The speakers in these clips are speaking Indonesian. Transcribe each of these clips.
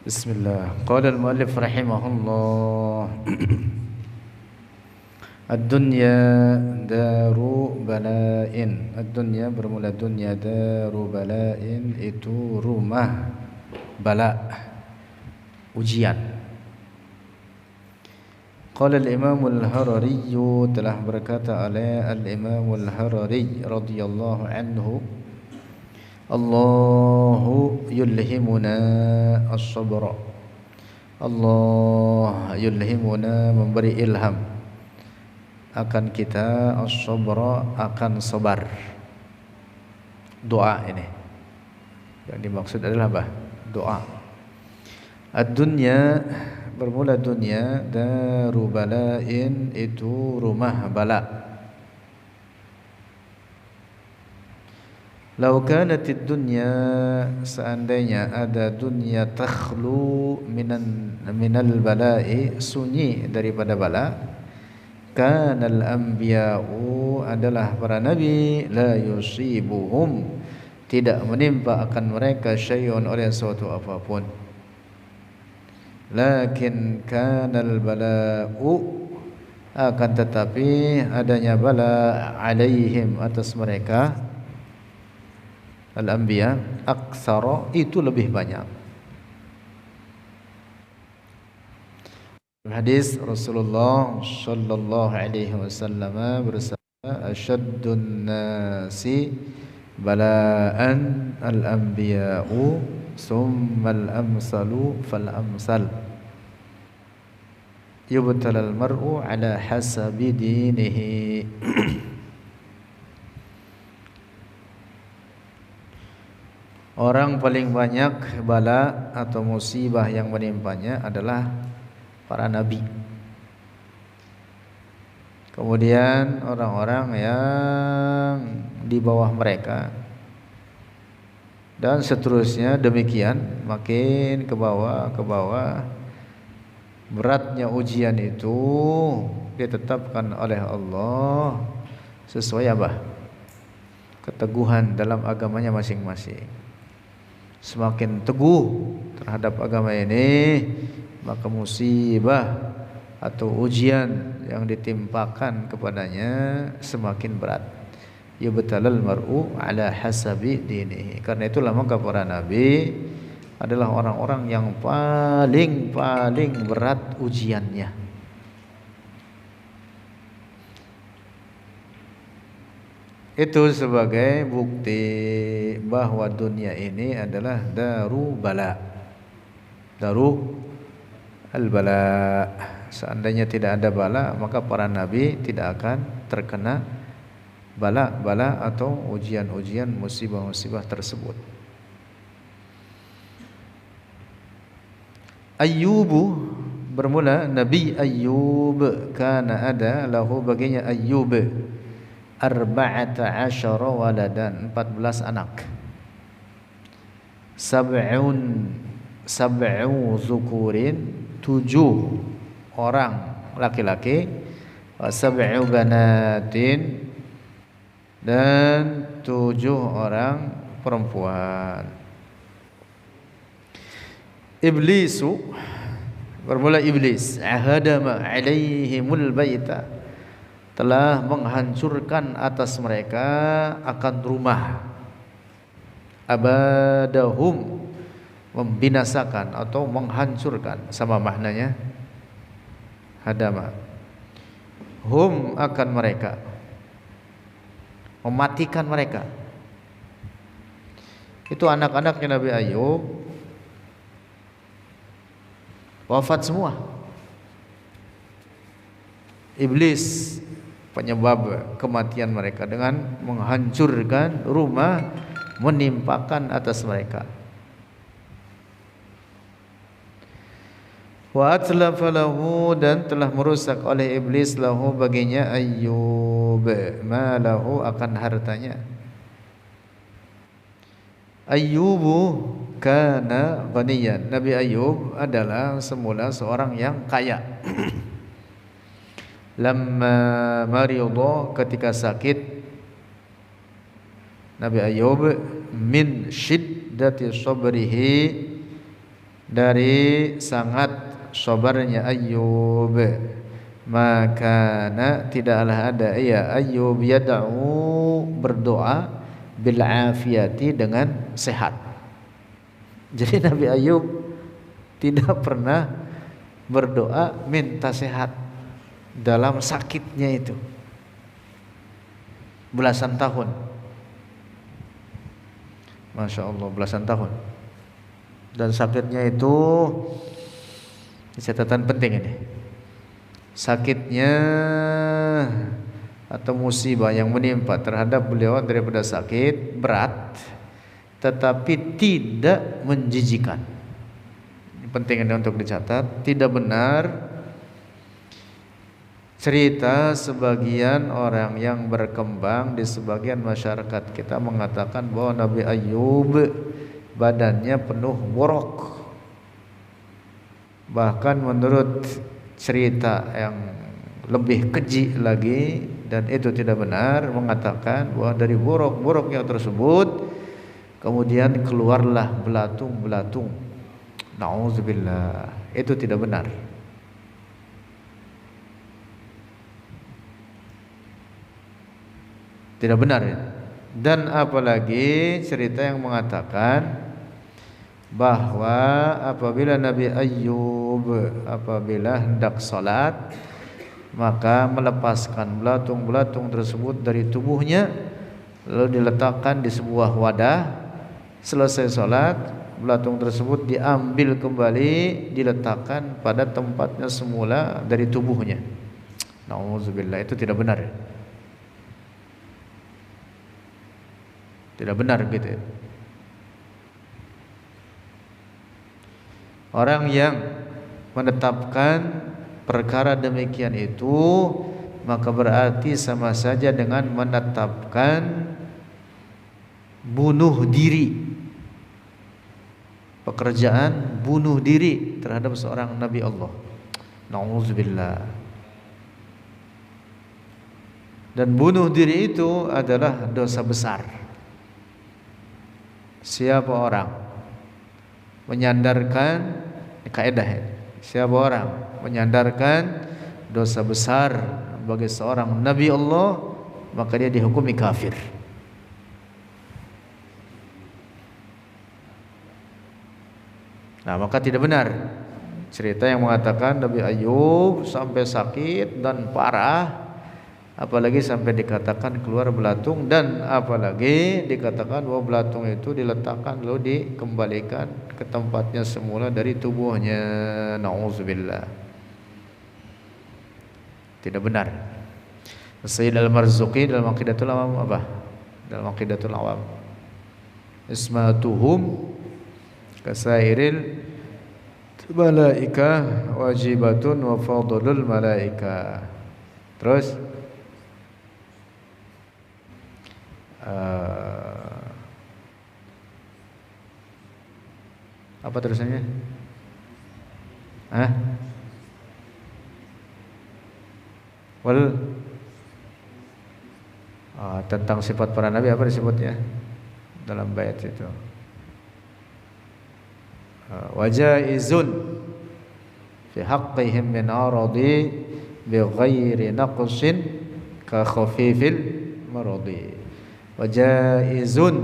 Bismillah. Qala al-muallif rahimahullah. Ad-dunya daru bala'in. Ad-dunya bermula dunya, daru bala'in itu rumah bala, ujian. Qala al-Imam al-Harari, telah berkata oleh al-Imam al-Harari radhiyallahu anhu, Allahu yulhimuna as-sabra. Allah yulhimuna, memberi ilham akan kita, as-sabra, akan sabar. Doa ini yang dimaksud adalah apa? Doa. Ad-dunya bermula dunia, daru bala'in itu rumah bala. Lau kanatid dunya, seandainya ada dunia, takhlu minal bala'i, sunyi daripada bala, kanal anbiya'u, adalah para nabi, la yusibuhum, tidak menimpa akan mereka, syai'un, oleh suatu apapun. Lakin kanal bala'u, akan tetapi adanya bala, alaihim, atas mereka, al-anbiya, aktsara, itu lebih banyak. Hadis Rasulullah sallallahu alaihi wasallam bersabda, asyaddun nasi bala'an al-anbiya'u summal amsalu fal amsal, yubtalal mar'u ala hasabi dinihi. Orang paling banyak bala atau musibah yang menimpanya adalah para nabi. Kemudian orang-orang yang di bawah mereka, dan seterusnya demikian, makin ke bawah ke bawah. Beratnya ujian itu ditetapkan oleh Allah sesuai apa? Keteguhan dalam agamanya masing-masing. Semakin teguh terhadap agama ini, maka musibah atau ujian yang ditimpakan kepadanya semakin berat. Yubtalal mar'u ala hasabi dinihi. Karena itulah maka para nabi adalah orang-orang yang paling berat ujiannya. Itu sebagai bukti bahwa dunia ini adalah daru bala, daru al-bala. Seandainya tidak ada bala, maka para nabi tidak akan terkena bala atau ujian-ujian, musibah-musibah tersebut. Ayyubu, bermula Nabi Ayyub, kana ada lahu, baginya Ayyub, arba'ata asyara waladan, 14 anak. Sab'u zukurin, 7 orang laki-laki, wa sab'u banatin, dan 7 orang perempuan. Iblisu, bermula Iblis, ahadama alaihimul baita, telah menghancurkan atas mereka akan rumah. Abadahum, membinasakan atau menghancurkan, sama maknanya hadama. Hum, akan mereka, mematikan mereka. Itu anak-anaknya Nabi Ayub wafat semua. Iblis penyebab kematian mereka dengan menghancurkan rumah, menimpakan atas mereka. Wa atlafa lahu, dan telah merusak oleh iblis, lahu, baginya, Ayyub, malahu, akan hartanya. Ayyubu kana ghaniyan, Nabi Ayyub adalah semula seorang yang kaya. Lamma maridha, ketika sakit, Nabi Ayyub min syiddati sabrihi, dari sangat sabarnya Ayyub. Maka tidaklah ada Ayyub yad'u berdoa bil afiyati dengan sehat. Jadi Nabi Ayyub tidak pernah berdoa minta sehat dalam sakitnya itu belasan tahun. Masya Allah, belasan tahun. Dan sakitnya itu catatan penting ini. Sakitnya atau musibah yang menimpa terhadap beliau daripada sakit berat tetapi tidak menjijikan. Ini penting ini untuk dicatat. Tidak benar cerita sebagian orang yang berkembang di sebagian masyarakat kita mengatakan bahwa Nabi Ayyub badannya penuh borok. Bahkan menurut cerita yang lebih keji lagi, dan itu tidak benar, mengatakan bahwa dari borok-boroknya tersebut kemudian keluarlah belatung-belatung. Nauzubillah. Itu tidak benar. Tidak benar. Dan apalagi cerita yang mengatakan bahwa apabila Nabi Ayyub apabila hendak salat maka melepaskan belatung-belatung tersebut dari tubuhnya lalu diletakkan di sebuah wadah. Selesai salat, belatung tersebut diambil kembali, diletakkan pada tempatnya semula dari tubuhnya. Nauzubillah, itu tidak benar. Tidak benar gitu. Orang yang menetapkan perkara demikian itu maka berarti sama saja dengan menetapkan bunuh diri, pekerjaan bunuh diri terhadap seorang Nabi Allah. Nauzubillah. Dan bunuh diri itu adalah dosa besar. Siapa orang menyandarkan kaidah, siapa orang menyandarkan dosa besar bagi seorang Nabi Allah maka dia dihukumi kafir. Nah, maka tidak benar cerita yang mengatakan Nabi Ayyub sampai sakit dan parah, apalagi sampai dikatakan keluar belatung, dan apalagi dikatakan bahwa belatung itu diletakkan lalu dikembalikan ke tempatnya semula dari tubuhnya. Nauzubillah. Tidak benar. Sayyid Al-Marzuqi dalam Aqidatul Awam apa? Dalam Aqidatul Awam, ismatuhum kasairil malaika wajibatun wa fadlul malaika. Terus apa terusannya? Tentang sifat para nabi apa disebutnya dalam bait itu? Wajaizun fi haqqihim min aradi bi ghairi naqsin ka khafifil maradi. Wajaizun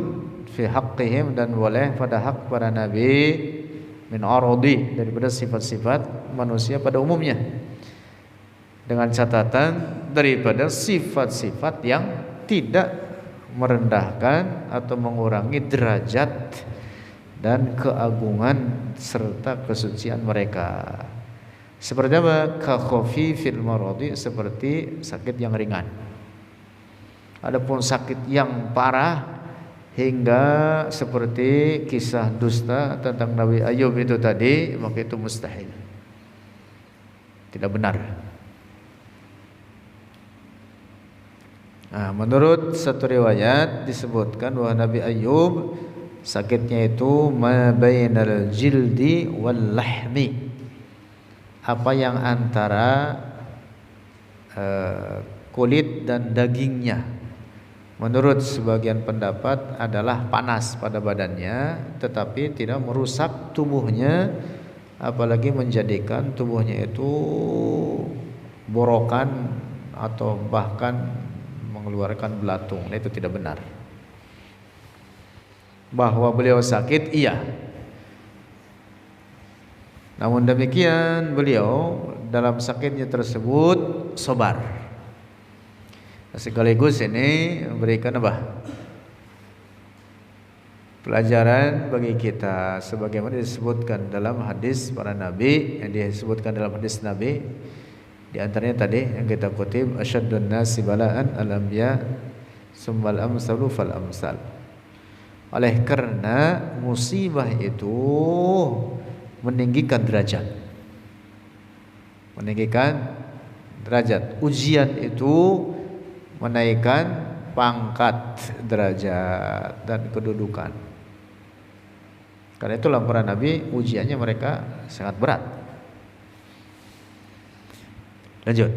fi haqqihim, dan boleh pada hak para nabi min aradi, daripada sifat-sifat manusia pada umumnya, dengan catatan daripada sifat-sifat yang tidak merendahkan atau mengurangi derajat dan keagungan serta kesucian mereka. Seperti apa? Ka khafifil maradi, seperti sakit yang ringan. Adapun sakit yang parah hingga seperti kisah dusta tentang Nabi Ayyub itu tadi, maka itu mustahil. Tidak benar. Nah, menurut satu riwayat disebutkan bahwa Nabi Ayyub sakitnya itu ma bainal jildi wal lahmi, apa yang antara kulit dan dagingnya. menurut sebagian pendapat adalah panas pada badannya, tetapi tidak merusak tubuhnya, apalagi menjadikan tubuhnya itu borokan atau bahkan mengeluarkan belatung. Itu tidak benar. Bahwa beliau sakit, iya. Namun demikian beliau dalam sakitnya tersebut sabar. Sekaligus ini memberikan apa? Pelajaran bagi kita sebagaimana disebutkan dalam hadis para nabi, yang disebutkan dalam hadis nabi. Di antaranya tadi yang kita kutip, asyaddun nasi bala'an al-anbiya summal amsalu fal amsal. Oleh karena musibah itu meninggikan derajat. Meninggikan derajat. Ujian itu menaikkan pangkat, derajat dan kedudukan. Karena itulah para nabi ujiannya mereka sangat berat. Lanjut.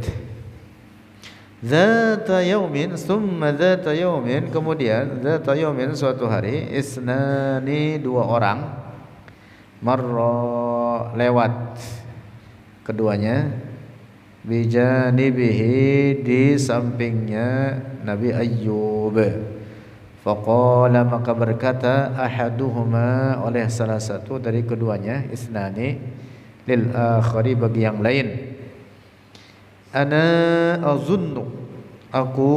Zata yaumin summa zata yaumin, kemudian zata yaumin suatu hari, isnani dua orang, marra lewat keduanya, bijanibihi di sampingnya Nabi Ayyub. Faqala, maka berkata ahaduhuma, oleh salah satu dari keduanya, isnani, lil akhari, bagi yang lain, ana azunnu, aku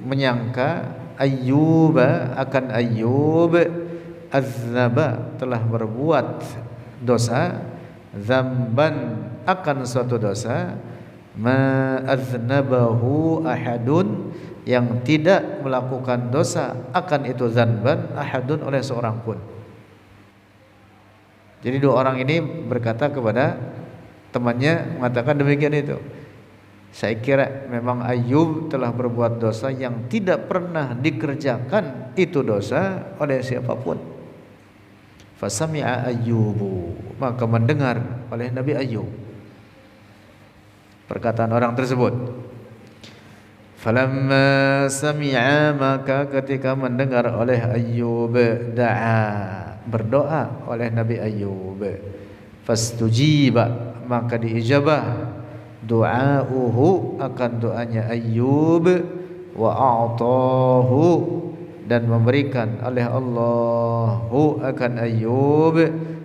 menyangka, Ayyuba, akan Ayyub, aznaba, telah berbuat dosa, zamban, akan suatu dosa, ma aznabahu ahadun, yang tidak melakukan dosa akan itu zanban ahadun, oleh seorang pun. Jadi dua orang ini berkata kepada temannya, mengatakan demikian itu. Saya kira memang Ayyub telah berbuat dosa yang tidak pernah dikerjakan itu dosa oleh siapapun. Fasami'a Ayyubu, maka mendengar oleh Nabi Ayyub perkataan orang tersebut. Falamma sami'a, maka ketika mendengar oleh Ayyub, da'a, berdoa oleh Nabi Ayyub. Fastujiba, maka diijabah du'auhu, akan doanya Ayyub, wa a'tahu, dan memberikan oleh Allahu akan Ayyub,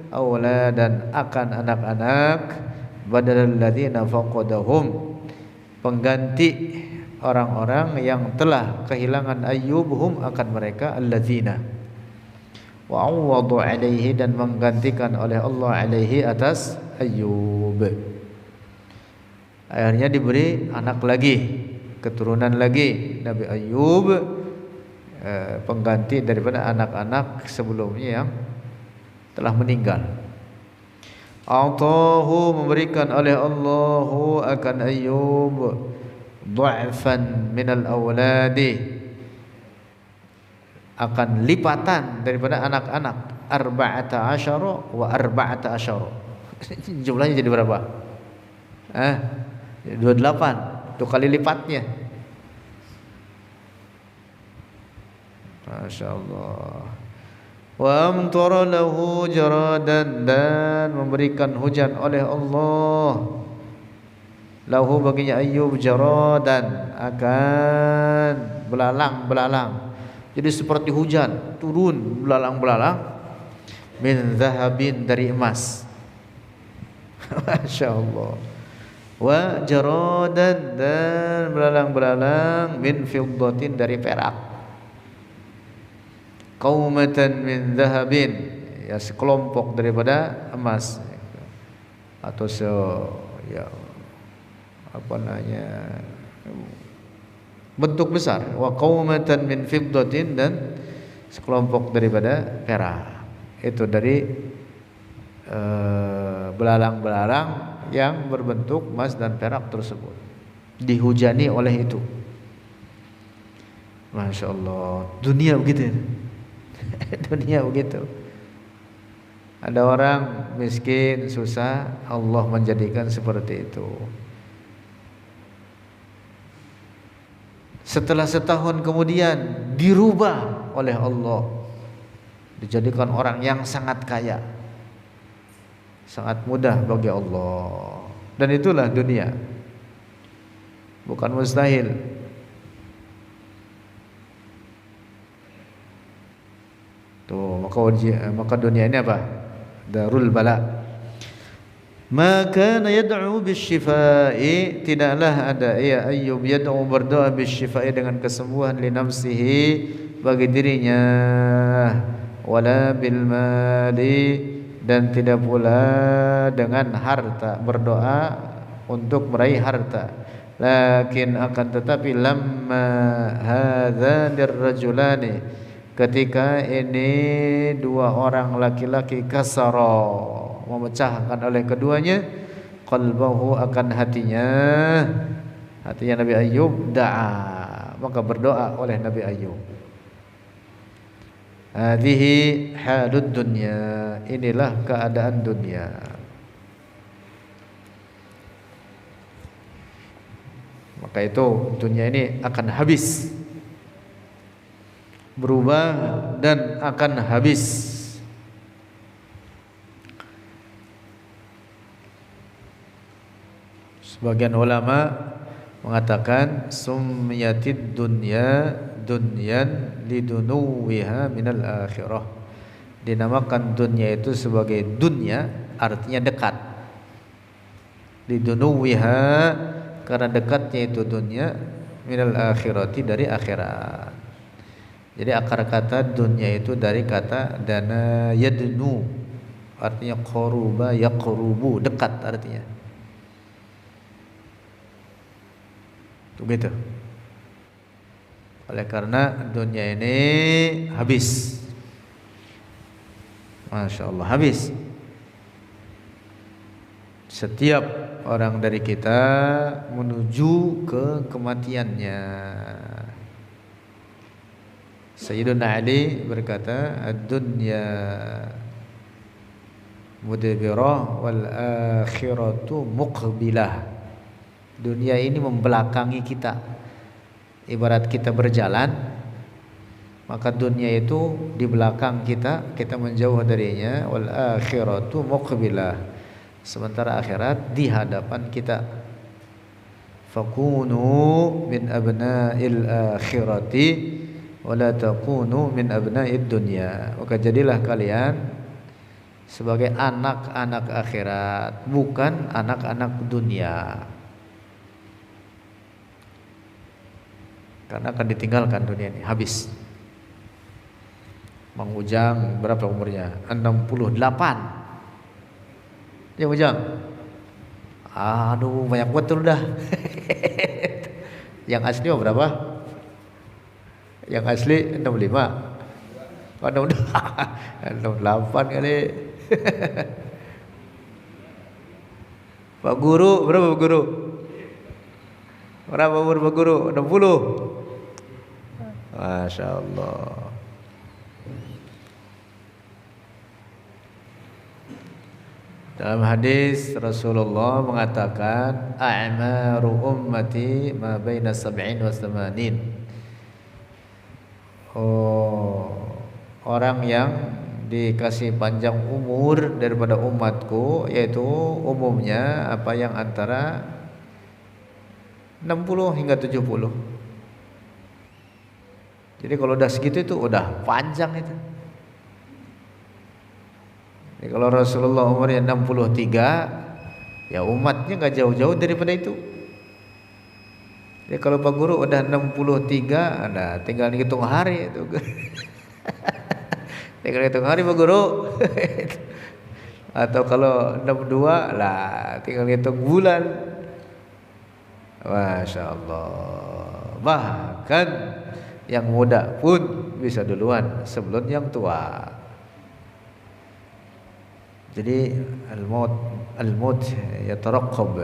auladan, akan anak-anak, badalal ladzina faqadahum, pengganti orang-orang yang telah kehilangan Ayyub, hum, akan mereka, alladzina, wa awwadu alaihi, dan menggantikan oleh Allah alaihi, atas Ayyub. Akhirnya diberi anak lagi, keturunan lagi Nabi Ayyub, pengganti daripada anak-anak sebelumnya yang telah meninggal. Atahu, memberikan oleh Allahu akan Ayyub, du'fan minal awladi, akan lipatan daripada anak-anak, arba'ata asyara wa arba'ata asyara. Jumlahnya jadi berapa? 28, itu kali lipatnya. Masya Allah. Wa amtara lahu jaradan, dan memberikan hujan oleh Allah lahu, baginya Ayyub, jaradan, akan belalang-belalang. Jadi seperti hujan turun belalang-belalang, min zahabin, dari emas. Masya Allah. Wa jaradan, dan belalang-belalang, min fiddatin, dari perak. Qaumatan min zahabin, ya sekelompok daripada emas, atau ya apa namanya, bentuk besar. Wa qaumatan min fiddatin, dan sekelompok daripada perak. Itu dari belalang-belalang yang berbentuk emas dan perak tersebut, dihujani oleh itu. Masya Allah, dunia begitu ya. Dunia begitu. Ada orang miskin, susah, Allah menjadikan seperti itu. Setelah setahun kemudian dirubah oleh Allah, dijadikan orang yang sangat kaya, sangat mudah bagi Allah. Dan itulah dunia, bukan mustahil. Tuh, maka dunia ini apa? Darul bala. Maka yad'u bisyifai, tidaklah ada ya Ayyub yad'u, berdoa bisyifai, dengan kesembuhan, li nafsihi, bagi dirinya, wala bil mali, dan tidak pula dengan harta, berdoa untuk meraih harta. Lakin akan tetapi lamma hadzanir rajulani, ketika ini dua orang laki-laki, kasara, memecahkan oleh keduanya, qalbahu, akan hatinya Nabi Ayyub, da'a, maka berdoa oleh Nabi Ayyub. Hadhihi halud dunya, inilah keadaan dunia. Maka itu dunia ini akan habis, berubah dan akan habis. Sebagian ulama mengatakan sumyatid dunya dunyan lidunuwiha minal akhirah, dinamakan dunia itu sebagai dunya, artinya dekat. Lidunuwiha, karena dekatnya itu dunia, minal akhirati, dari akhirat. Jadi akar kata dunia itu dari kata dana yadnu, artinya qaruba yaqrubu, dekat artinya. Begitu. Oleh karena dunia ini habis, Masya Allah, habis. Setiap orang dari kita menuju ke kematiannya. Sayyiduna Ali berkata, ad-dunya mudbirah wal akhiratu muqbilah. Dunia ini membelakangi kita. Ibarat kita berjalan, maka dunia itu di belakang kita, kita menjauh darinya. Wal akhiratu muqbilah, sementara akhirat di hadapan kita. Fakunu min abna'il akhirati wa la takunu min abna'id dunya. Maka jadilah kalian sebagai anak-anak akhirat, bukan anak-anak dunia. Karena akan ditinggalkan dunia ini, habis. Mang Ujang berapa umurnya? 68. Ya Ujang. Aduh, banyak betul dah. Yang asli berapa? Yang asli 65. Oh, 68 kali. Pak Guru berapa Pak Guru? Berapa umur Pak Guru? 60. Masya Allah. Dalam hadis Rasulullah mengatakan, a'maru ummati ma baina sab'in wa thamanin. Orang yang dikasih panjang umur daripada umatku, yaitu umumnya apa yang antara 60 hingga 70. Jadi kalau udah segitu itu udah panjang itu. Jadi kalau Rasulullah umurnya 63, ya umatnya nggak jauh-jauh daripada itu. Jadi kalau Pak Guru udah 63, ada tinggal hitung hari itu. Tinggal hitung hari Pak Guru. Atau kalau 62 lah tinggal hitung bulan. Masya Allah. Bahkan yang muda pun bisa duluan sebelum yang tua. Jadi al-maut yataraqqab.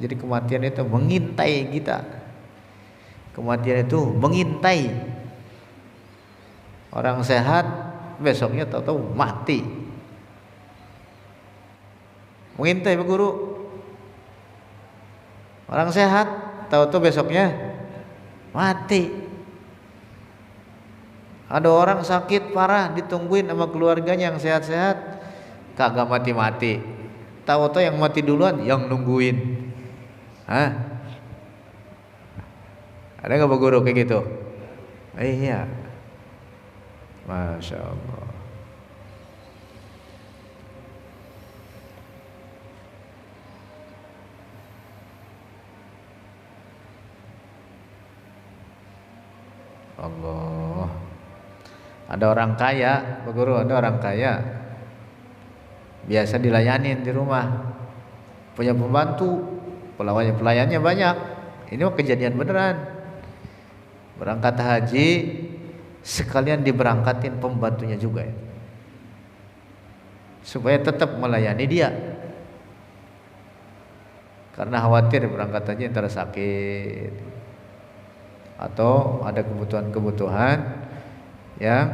Jadi kematian itu mengintai kita. Kematian itu mengintai. Orang sehat besoknya tahu-tahu mati. Mengintai Pak Guru. Orang sehat tahu-tahu besoknya mati. Ada orang sakit parah ditungguin sama keluarganya yang sehat-sehat, kagak mati-mati. Tahu-tahu yang mati duluan yang nungguin. Hah? Ada nggak Pak Guru kayak gitu? Iya. Masya Allah. Allah. Ada orang kaya, Pak Guru, ada orang kaya. Biasa dilayanin di rumah. Punya pembantu, pelayannya banyak. Ini mah kejadian beneran. Berangkat haji sekalian diberangkatin pembantunya juga ya. Supaya tetap melayani dia. Karena khawatir berangkat haji antara sakit atau ada kebutuhan-kebutuhan yang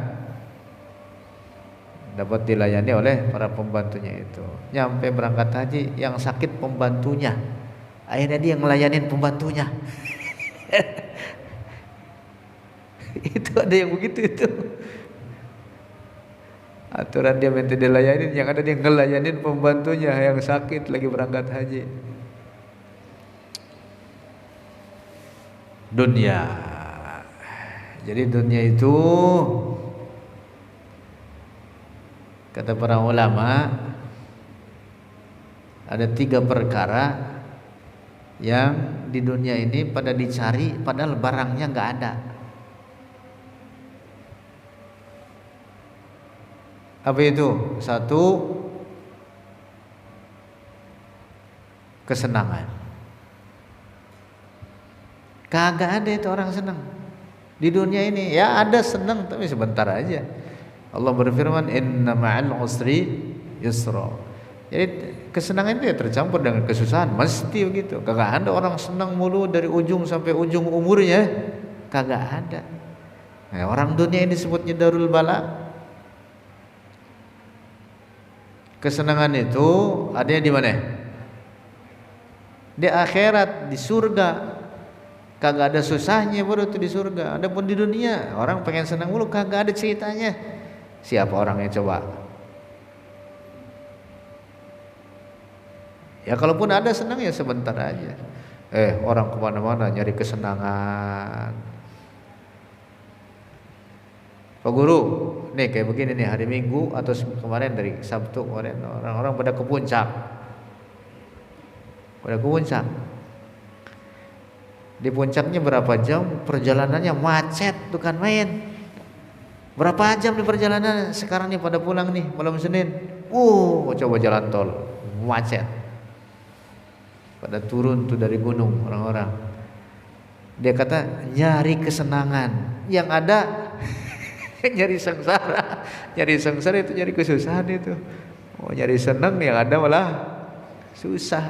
dapat dilayani oleh para pembantunya itu. Nyampe berangkat haji yang sakit pembantunya, akhirnya dia ngelayanin pembantunya. Itu ada yang begitu itu. Aturan dia minta dilayanin, yang ada dia ngelayanin pembantunya yang sakit lagi berangkat haji. Dunia. Jadi dunia itu kata para ulama ada 3 perkara yang di dunia ini pada dicari padahal barangnya nggak ada. Apa itu? 1, kesenangan. Kagak ada itu orang senang di dunia ini. Ya ada senang tapi sebentar aja. Allah berfirman inna ma'al usri yusra. Jadi kesenangan itu ya tercampur dengan kesusahan, mesti begitu. Kagak ada orang senang mulu dari ujung sampai ujung umurnya. Kagak ada. Nah, orang dunia ini disebutnya darul bala. Kesenangan itu adanya di mana? Di akhirat, di surga. Kagak ada susahnya baru itu di surga. Adapun di dunia orang pengen senang mulu, kagak ada ceritanya. Siapa orangnya coba? Ya kalaupun ada senang ya sebentar aja. Orang kemana-mana nyari kesenangan. Pak Guru, nih kayak begini nih hari Minggu atau kemarin dari Sabtu kemarin orang-orang pada ke puncak. Di puncaknya berapa jam perjalanannya, macet bukan main. Berapa jam di perjalanan, sekarang nih pada pulang nih malam Senin. Coba jalan tol macet. Pada turun tuh dari gunung orang-orang. Dia kata nyari kesenangan, yang ada nyari sengsara. Nyari sengsara itu nyari kesusahan itu. Nyari senang yang ada malah susah.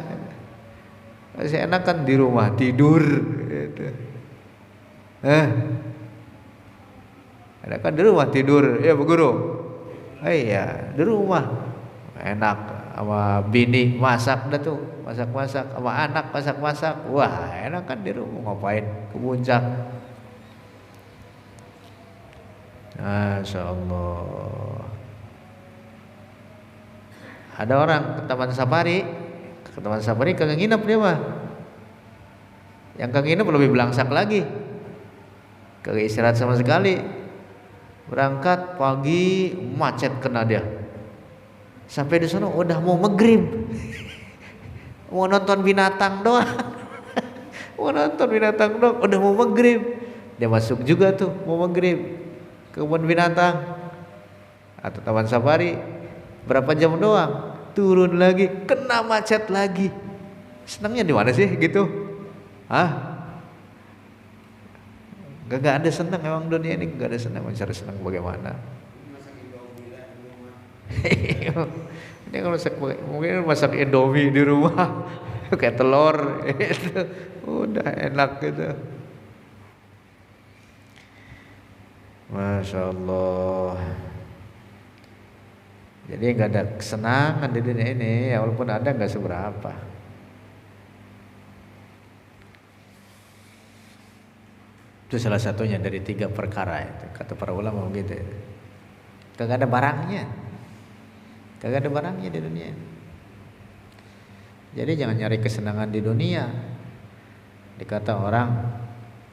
Masih enak kan di rumah tidur gitu. Enak kan di rumah tidur ya Bu Guru. Iya di rumah enak sama bini masak dah tuh, masak-masak sama anak masak-masak. Wah enak kan di rumah, ngapain ke puncak. Masya Allah. Ada orang ke Taman Safari kagak nginep dia mah. Yang kagak nginep lebih belangsak lagi. Kagak istirahat sama sekali. Berangkat pagi macet kena dia. Sampai di sana udah mau maghrib. Mau nonton binatang doang. Udah mau maghrib. Dia masuk juga tuh mau maghrib. Kebun binatang atau Taman Safari. Berapa jam doang, turun lagi, kena macet lagi. Senangnya di mana sih gitu? Gak ada senang emang dunia ini, gak ada senang. Mencari senang bagaimana? Ini kalau mungkin masak Indomie di rumah, kayak telur, itu udah enak gitu. Masya Allah. Jadi nggak ada kesenangan di dunia ini, ya walaupun ada nggak seberapa. Itu salah satunya dari 3 perkara itu. Kata para ulama begitu. Kagak ada barangnya. Kagak ada barangnya di dunia. Jadi jangan nyari kesenangan di dunia. Dikata orang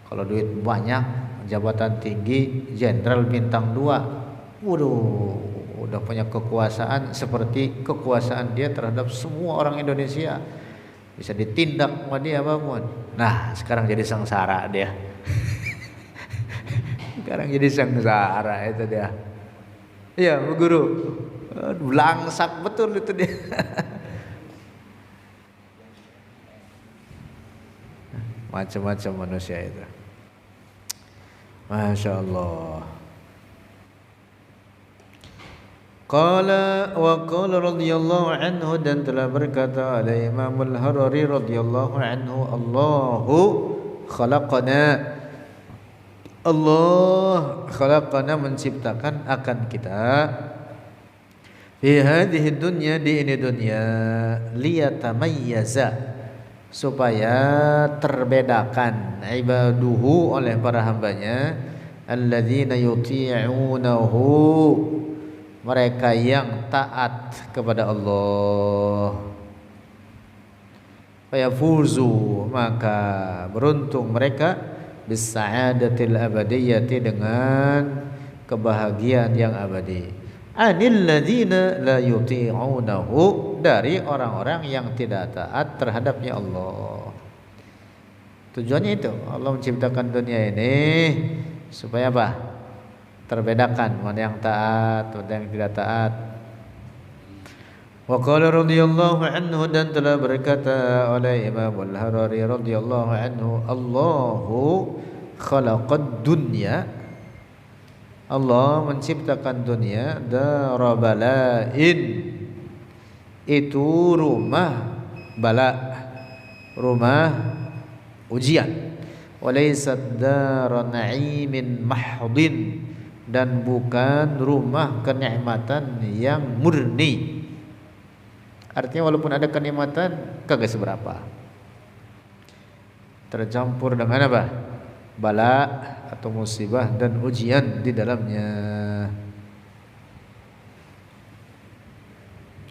kalau duit banyak, jabatan tinggi, jenderal bintang 2, waduh, udah punya kekuasaan seperti kekuasaan dia terhadap semua orang Indonesia. Bisa ditindak sama dia apapun. Nah, sekarang jadi sengsara dia. Sekarang jadi sengsara itu dia. Iya, Bu Guru. Langsak betul itu dia. Macam-macam manusia itu. Masya Allah. Qala wa qala radhiyallahu anhu, dan telah berkata oleh Imam Al-Harari radhiyallahu anhu, Allahu khalaqana, Allah khalaqana menciptakan akan kita, fi hadhihi dunya, di ini dunia, liyatamayyaza, supaya terbedakan, ibaduhu, oleh para hambanya, alladzina yuti'unahu, mereka yang taat kepada Allah, fayafuzu, maka beruntung mereka, bisa'adatil abadiyyati, dengan kebahagiaan yang abadi. Anil ladzina la yuti'unahu, dari orang-orang yang tidak taat terhadapnya Allah. Tujuannya itu Allah menciptakan dunia ini supaya apa? Terbedakan mana yang taat, mana yang tidak taat. Wa qala radhiyallahu anhu, dan telah berkata oleh Imam Al-Harari radhiyallahu anhu, Allahu khalaqad dunya, Allah menciptakan dunia, darabalain, itu rumah bala, rumah ujian, walaysat dara na'imin mahdin, dan bukan rumah kenikmatan yang murni. Artinya walaupun ada kenikmatan kagak seberapa, tercampur dengan apa? Bala atau musibah dan ujian di dalamnya.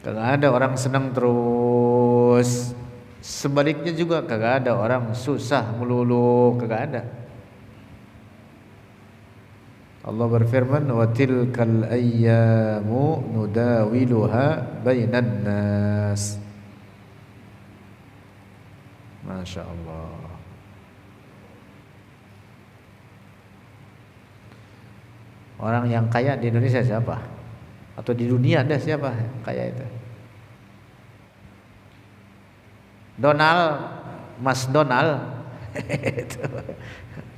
Kagak ada orang senang terus, sebaliknya juga kagak ada orang susah melulu, kagak ada. Allah berfirman, wa tilkal ayyamu nudawiluha bainan nas. Masya Allah. Orang yang kaya di Indonesia siapa? Atau di dunia ada siapa yang kaya itu? Donald, Mas Donald. Itu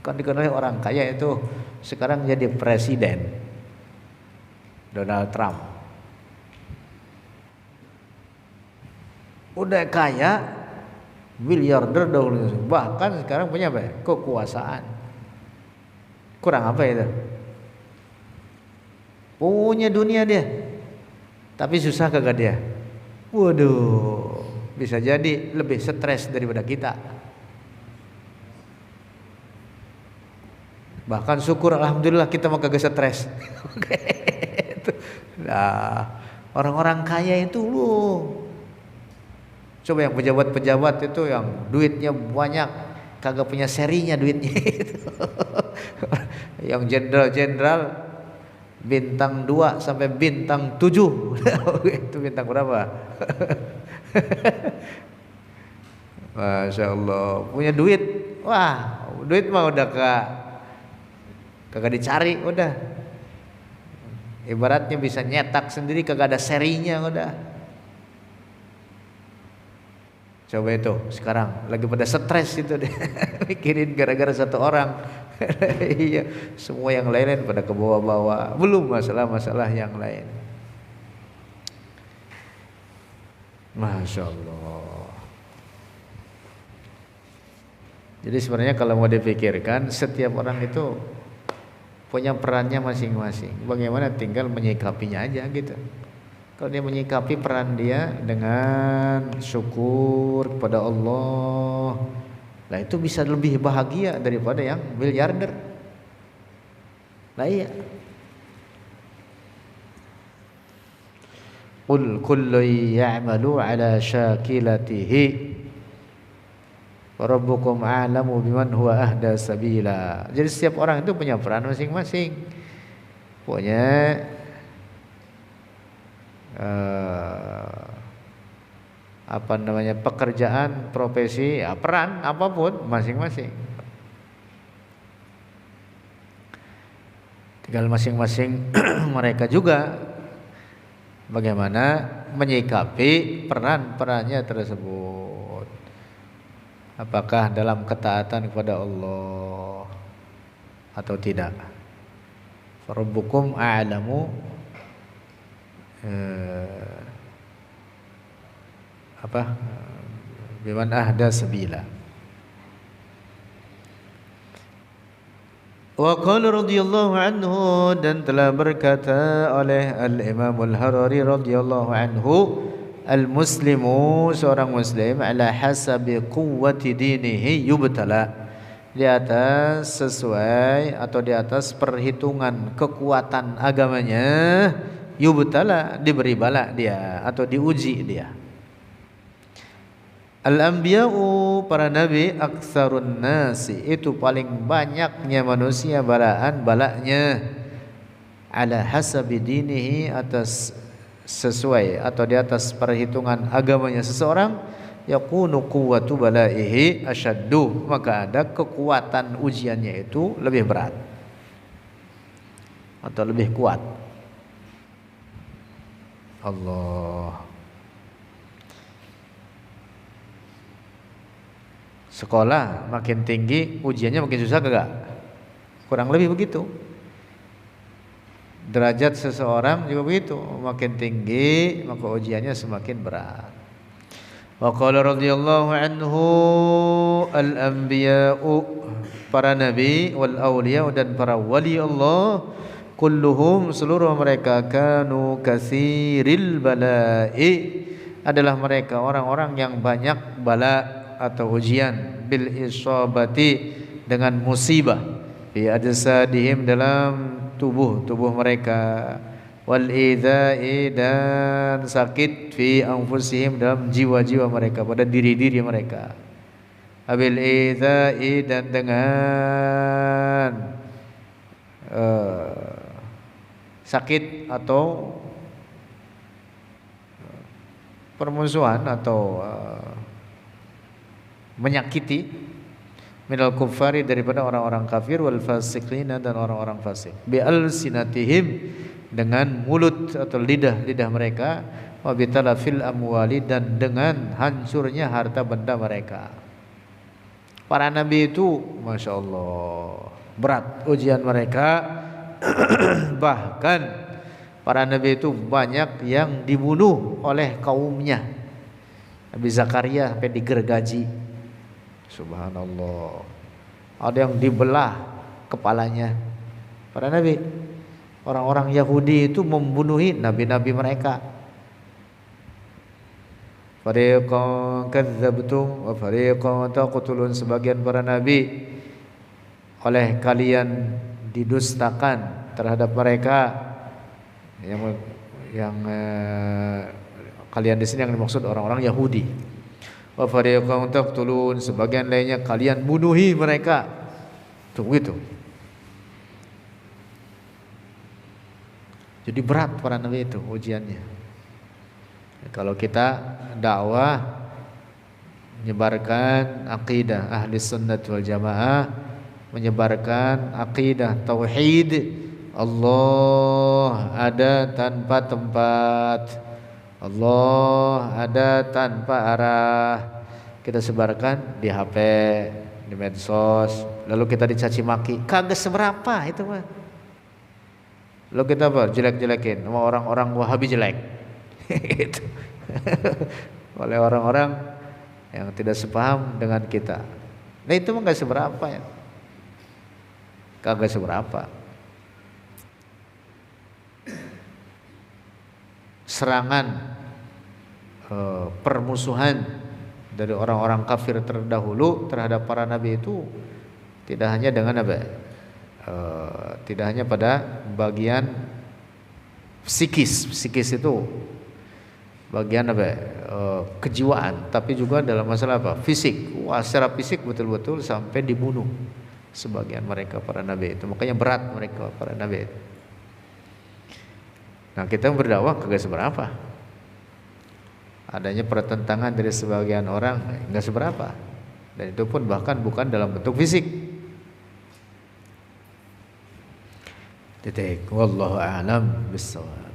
kan dikenal orang kaya itu sekarang jadi presiden, Donald Trump. Udah kaya, miliarder dahulu, bahkan sekarang punya apa? Kekuasaan. Kurang apa itu? Punya dunia dia, tapi susah kagak dia? Waduh, bisa jadi lebih stres daripada kita. Bahkan syukur alhamdulillah kita mah kagak stres. Nah, orang-orang kaya itu loh. Coba yang pejabat-pejabat itu yang duitnya banyak, kagak punya serinya duitnya itu. Yang jenderal-jenderal bintang 2 sampai bintang 7. Itu bintang berapa? Masya Allah, punya duit. Wah, duit mah udah kagak dicari, udah. Ibaratnya bisa nyetak sendiri, kagak ada serinya, udah. Coba itu sekarang lagi pada stres itu deh. Mikirin gara-gara satu orang. Iya, semua yang lain pada ke bawah-bawah. Belum masalah-masalah yang lain. Masya Allah. Jadi sebenarnya kalau mau dipikirkan, setiap orang itu punya perannya masing-masing. Bagaimana tinggal menyikapinya aja gitu. Kalau dia menyikapi peran dia dengan syukur kepada Allah, Lah itu bisa lebih bahagia daripada yang miliarder. Lah iya. Qul kullu ya'malu ala syakilatihi wa rabbukum a'lamu biman huwa ahda sabila. Jadi setiap orang itu punya peran masing-masing. Punya apa namanya, pekerjaan, profesi, ya, peran apapun masing-masing. Tinggal masing-masing mereka juga bagaimana menyikapi peran-perannya tersebut. Apakah dalam ketaatan kepada Allah atau tidak. Rabbukum a'lamu biman ahda sabila. Wa qala radhiyallahu anhu, dan telah berkata oleh Al-Imam Al-Harari radhiyallahu anhu, al-muslimu, seorang muslim, ala hasabi quwwati dinihi yubtala, di atas sesuai atau di atas perhitungan kekuatan agamanya, yubtala, diberi bala dia atau diuji dia. Al-anbiya'u, para nabi, aktsarun nasi, itu paling banyaknya manusia balaknya, ala hasabi dinihi, atas sesuai atau di atas perhitungan agamanya seseorang, yakunu quwwatu balaihi asyaddu, maka ada kekuatan ujiannya itu lebih berat atau lebih kuat. Allah. Sekolah makin tinggi ujiannya makin susah kagak? Kurang lebih begitu. Derajat seseorang juga begitu, makin tinggi maka ujiannya semakin berat. Wa qala radhiyallahu anhu, al-anbiya'u, para nabi, wal awliya, dan para wali Allah, kulluhum, seluruh mereka, kanu katsiril bala'i, adalah mereka orang-orang yang banyak bala atau ujian, bil isabati, dengan musibah, fi ajsadihim, dalam tubuh mereka, wal idza'i, dan sakit, fi anfusihim, dalam jiwa-jiwa mereka, pada diri-diri mereka, abil idza'i, dan dengan sakit atau permusuhan atau menyakiti, minal kuffari, daripada orang-orang kafir, wal fasiqina, dan orang-orang fasik, bi alsinatihim, dengan mulut atau lidah mereka, wa bitalafil amwali, dan dengan hancurnya harta benda mereka. Para nabi itu Masya Allah berat ujian mereka. Bahkan para nabi itu banyak yang dibunuh oleh kaumnya. Nabi Zakaria sampai digergaji, subhanallah. Ada yang dibelah kepalanya. Para nabi, orang-orang Yahudi itu membunuhi nabi-nabi mereka. Fariqan kadzdzabtum wa fariqan taqtulun, sebagian para nabi oleh kalian didustakan terhadap mereka. Yang kalian di sini yang dimaksud orang-orang Yahudi. Wa fariqan taqtulun, sebagian lainnya kalian bunuhi mereka. Tuh gitu. Jadi berat para nabi itu ujiannya. Kalau kita dakwah, menyebarkan akidah ahli sunnah wal jamaah, menyebarkan akidah tauhid, Allah ada tanpa tempat, Allah ada tanpa arah, kita sebarkan di HP, di medsos, lalu kita dicaci maki, kagak seberapa itu mah. Lalu kita apa? Jelek-jelekin, sama orang-orang Wahabi jelek. Gitu. Oleh orang-orang yang tidak sepaham dengan kita. Nah itu mah gak seberapa ya. Kagak seberapa. Serangan, permusuhan dari orang-orang kafir terdahulu terhadap para nabi itu tidak hanya dengan apa? Tidak hanya pada bagian psikis itu bagian apa? Kejiwaan, tapi juga dalam masalah apa? Fisik. Wah, secara fisik betul-betul sampai dibunuh sebagian mereka para nabi itu. Makanya berat mereka para nabi itu. Nah, kita berdakwah kagak seberapa. Adanya pertentangan dari sebagian orang enggak seberapa. Dan itu pun bahkan bukan dalam bentuk fisik. Titik. Wallahu a'lam bishawab.